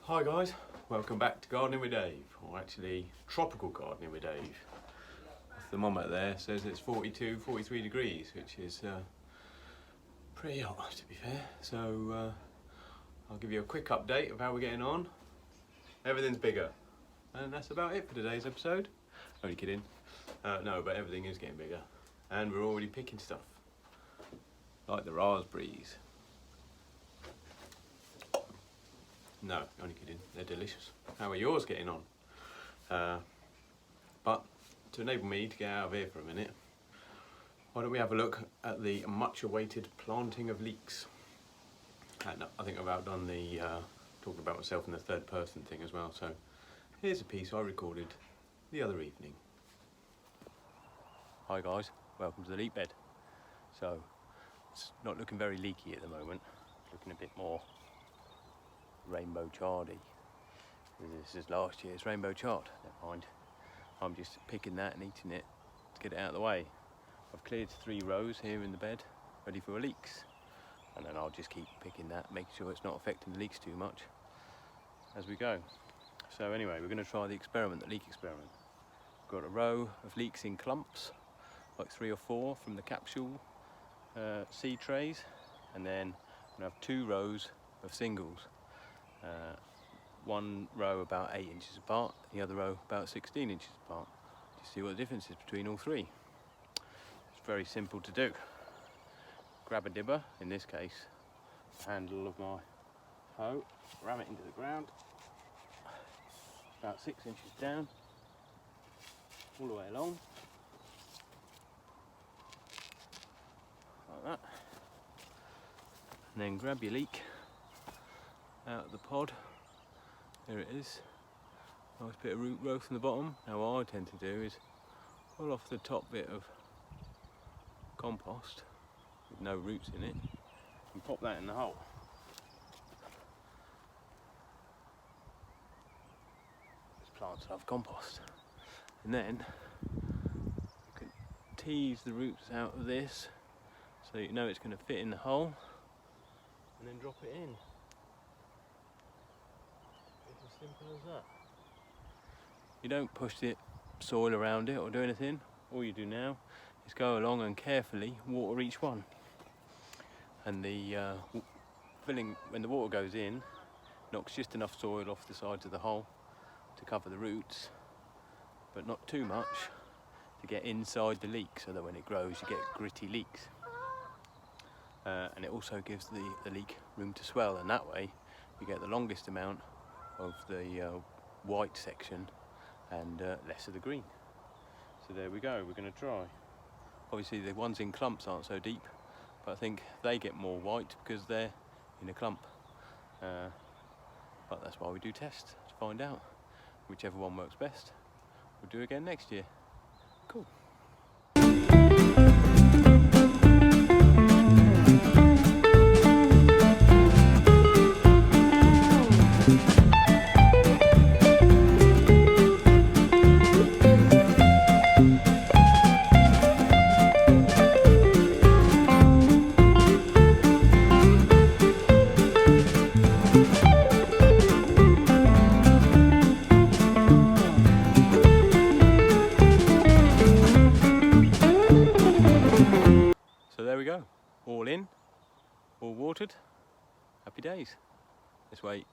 Hi guys, welcome back to Gardening with Dave, or actually Tropical Gardening with Dave. The thermometer there says it's 42, 43 degrees, which is pretty hot to be fair. So I'll give you a quick update of how we're getting on. Everything's bigger, and that's about it for today's episode. Only kidding. No, but everything is getting bigger, and we're already picking stuff, like the raspberries. No, only kidding, they're delicious. How are yours getting on? But to enable me to get out of here for a minute, why don't we have a look at the much awaited planting of leeks. And I think I've outdone the talking about myself in the third person thing as well, so here's a piece I recorded the other evening. Hi guys, welcome to the leek bed. So it's not looking very leaky at the moment, it's looking a bit more rainbow chardy. This is last year's rainbow chard, never mind. I'm just picking that and eating it to get it out of the way. I've cleared 3 rows here in the bed, ready for leeks. And then I'll just keep picking that, making sure it's not affecting the leeks too much as we go. So anyway, we're going to try the experiment, the leek experiment. We've got a row of leeks in clumps, like 3 or 4 from the capsule seed trays. And then I'm going to have 2 rows of singles. One row about 8 inches apart, the other row about 16 inches apart. Just see what the difference is between all 3. It's very simple to do. Grab a dibber, in this case, the handle of my hoe, ram it into the ground, about 6 inches down, all the way along, like that. And then grab your leek out of the pod. There it is. Nice bit of root growth from the bottom. Now what I tend to do is pull off the top bit of compost with no roots in it and pop that in the hole. These plants love compost. And then you can tease the roots out of this so you know it's going to fit in the hole, and then drop it in. Simple as that. You don't push the soil around it or do anything. All you do now is go along and carefully water each one. And the filling, when the water goes in, knocks just enough soil off the sides of the hole to cover the roots, but not too much to get inside the leek, so that when it grows you get gritty leeks. And it also gives the leek room to swell, and that way you get the longest amount of the white section and less of the green. So there we go, we're going to try. Obviously the ones in clumps aren't so deep, but I think they get more white because they're in a clump. But that's why we do tests, to find out whichever one works best. We'll do again next year. Cool. So there we go, all in, all watered, happy days. Let's wait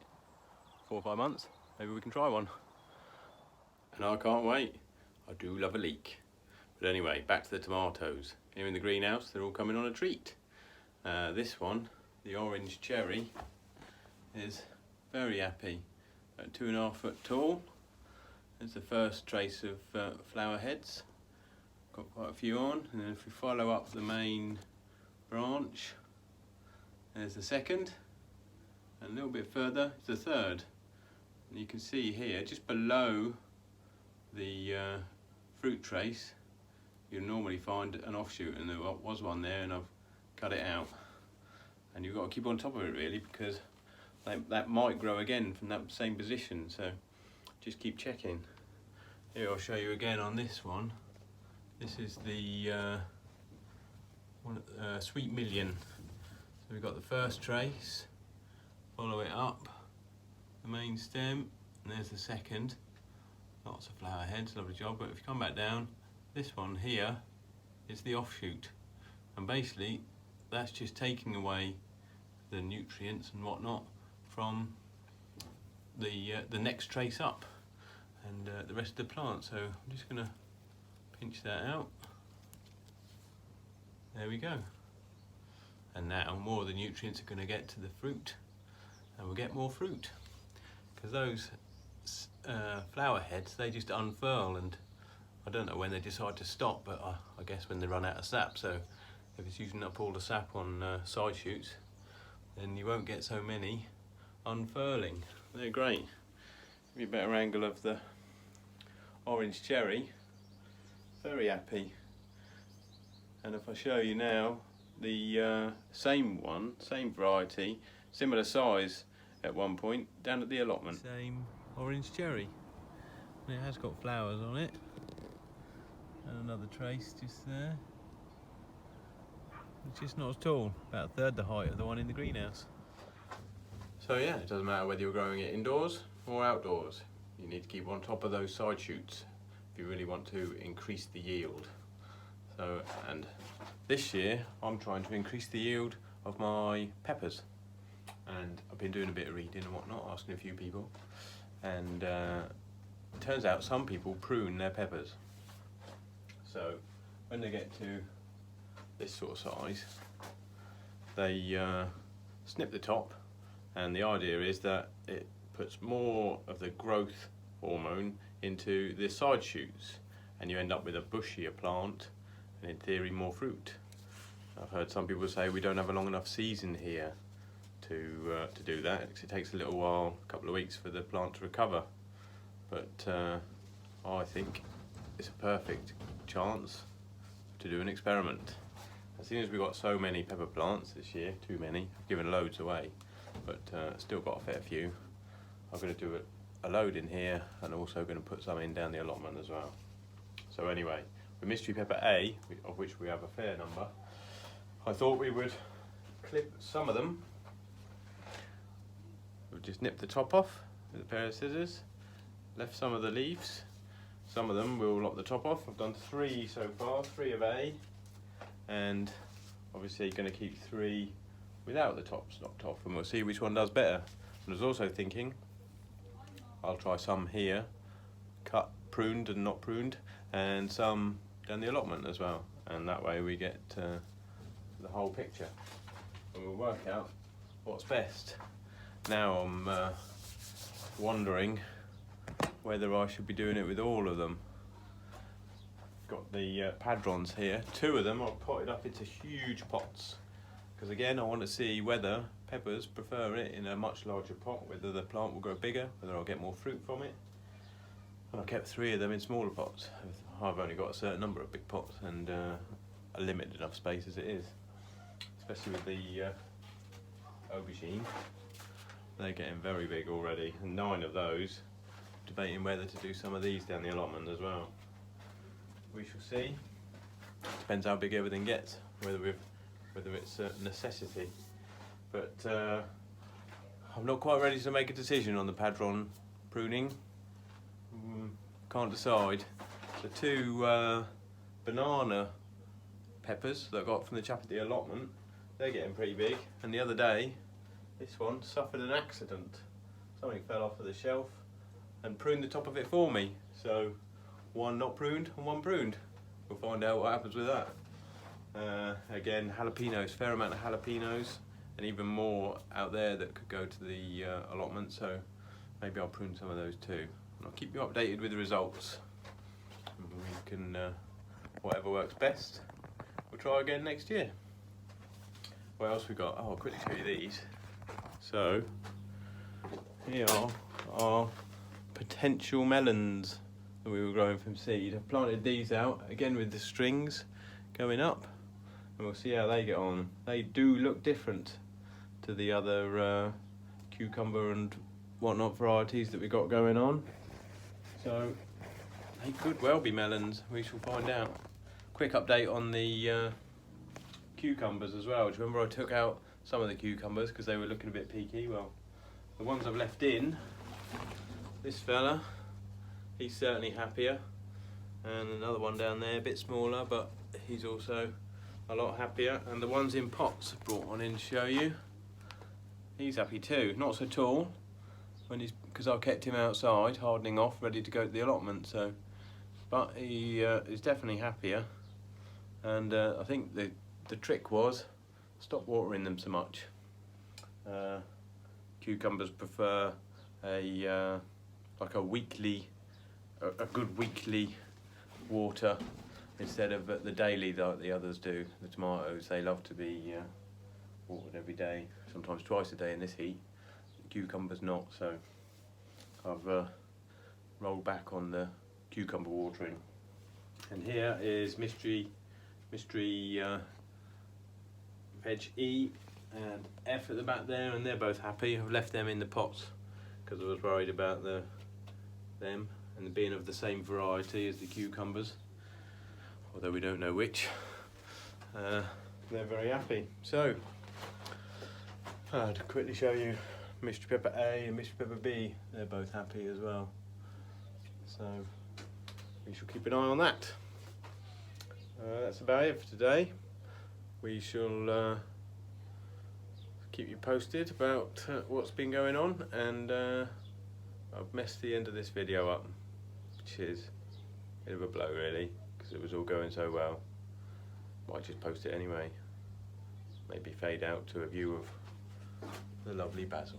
4 or 5 months, maybe we can try one. And I can't wait, I do love a leek. But anyway, back to the tomatoes. Here in the greenhouse, they're all coming on a treat. This one, the orange cherry, is very happy, at 2.5 foot tall. There's the first trace of flower heads. Got quite a few on, and then if we follow up the main branch, there's the second, and a little bit further is the third. And you can see here, just below the fruit trace, you'll normally find an offshoot, and there was one there, and I've cut it out. And you've got to keep on top of it really, because that might grow again from that same position, so just keep checking. Here I'll show you again on this one. This is the Sweet Million. So we've got the first trace, follow it up, the main stem, and there's the second. Lots of flower heads, lovely job. But if you come back down, this one here is the offshoot, and basically that's just taking away the nutrients and whatnot from the next trace up and the rest of the plant. So I'm just going to pinch that out. There we go. And now more of the nutrients are going to get to the fruit, and we'll get more fruit, because those flower heads, they just unfurl, and I don't know when they decide to stop, but I guess when they run out of sap. So if it's using up all the sap on side shoots, then you won't get so many unfurling. They're great. Give you a better angle of the orange cherry. Very happy. And if I show you now the same one, same variety, similar size at one point, down at the allotment. Same orange cherry. And it has got flowers on it. And another trace just there. It's just not as tall, about a third the height of the one in the greenhouse. So yeah, it doesn't matter whether you're growing it indoors or outdoors. You need to keep on top of those side shoots if you really want to increase the yield. So, and this year I'm trying to increase the yield of my peppers. And I've been doing a bit of reading and whatnot, asking a few people. And it turns out some people prune their peppers. So when they get to this sort of size, they snip the top, and the idea is that it puts more of the growth hormone into the side shoots, and you end up with a bushier plant and in theory more fruit. I've heard some people say we don't have a long enough season here to do that, because it takes a little while, a couple of weeks, for the plant to recover. But I think it's a perfect chance to do an experiment. As soon as we've got so many pepper plants this year, too many, I've given loads away, but still got a fair few. I'm going to do a load in here, and also going to put some in down the allotment as well. So anyway, with mystery pepper A, of which we have a fair number, I thought we would clip some of them. We've just nipped the top off with a pair of scissors, left some of the leaves. Some of them we'll lop the top off. I've done 3 so far, 3 of A, and obviously going to keep 3 without the tops knocked off, and we'll see which one does better. And I was also thinking I'll try some here, cut, pruned and not pruned, and some down the allotment as well, and that way we get the whole picture and we'll work out what's best. Now I'm wondering whether I should be doing it with all of them. Got the padrons here. 2 of them I've potted up into huge pots, because again I want to see whether peppers prefer it in a much larger pot, whether the plant will grow bigger, whether I'll get more fruit from it. And I've kept 3 of them in smaller pots. I've only got a certain number of big pots and a limited enough space as it is, especially with the aubergine. They're getting very big already, and 9 of those. Debating whether to do some of these down the allotment as well. We shall see. Depends how big everything gets, whether it's a necessity. But I'm not quite ready to make a decision on the padron pruning. Can't decide. The 2 banana peppers that I got from the chap at the allotment, they're getting pretty big. And the other day, this one suffered an accident. Something fell off of the shelf and pruned the top of it for me. So 1 not pruned and 1 pruned. We'll find out what happens with that. Again, jalapenos, fair amount of jalapenos, and even more out there that could go to the allotment, so maybe I'll prune some of those too. And I'll keep you updated with the results. And we can, whatever works best, we'll try again next year. What else we got? Oh, I'll quickly show you these. So, here are our potential melons that we were growing from seed. I've planted these out again with the strings going up, and we'll see how they get on. They do look different to the other cucumber and whatnot varieties that we got going on, so they could well be melons. We shall find out. Quick update on the cucumbers as well. Do you remember I took out some of the cucumbers because they were looking a bit peaky? Well, the ones I've left in this fella, he's certainly happier, and another one down there, a bit smaller, but he's also a lot happier. And the ones in pots, I brought one in to show you. He's happy too, not so tall, because I kept him outside, hardening off, ready to go to the allotment. So, but he is definitely happier, and I think the trick was stop watering them so much. Cucumbers prefer a like a good weekly water instead of the daily that the others do. The tomatoes, they love to be watered every day, sometimes twice a day in this heat. Cucumbers not, so I've rolled back on the cucumber watering. And here is mystery veg E and F at the back there, and they're both happy. I've left them in the pots because I was worried about them and being of the same variety as the cucumbers, although we don't know which. They're very happy. So to quickly show you mystery pepper A and mystery pepper B, they're both happy as well. So we shall keep an eye on that. That's about it for today. We shall keep you posted about what's been going on, and I've messed the end of this video up, which is a bit of a blow really, because it was all going so well. Might just post it anyway, maybe fade out to a view of the lovely basil.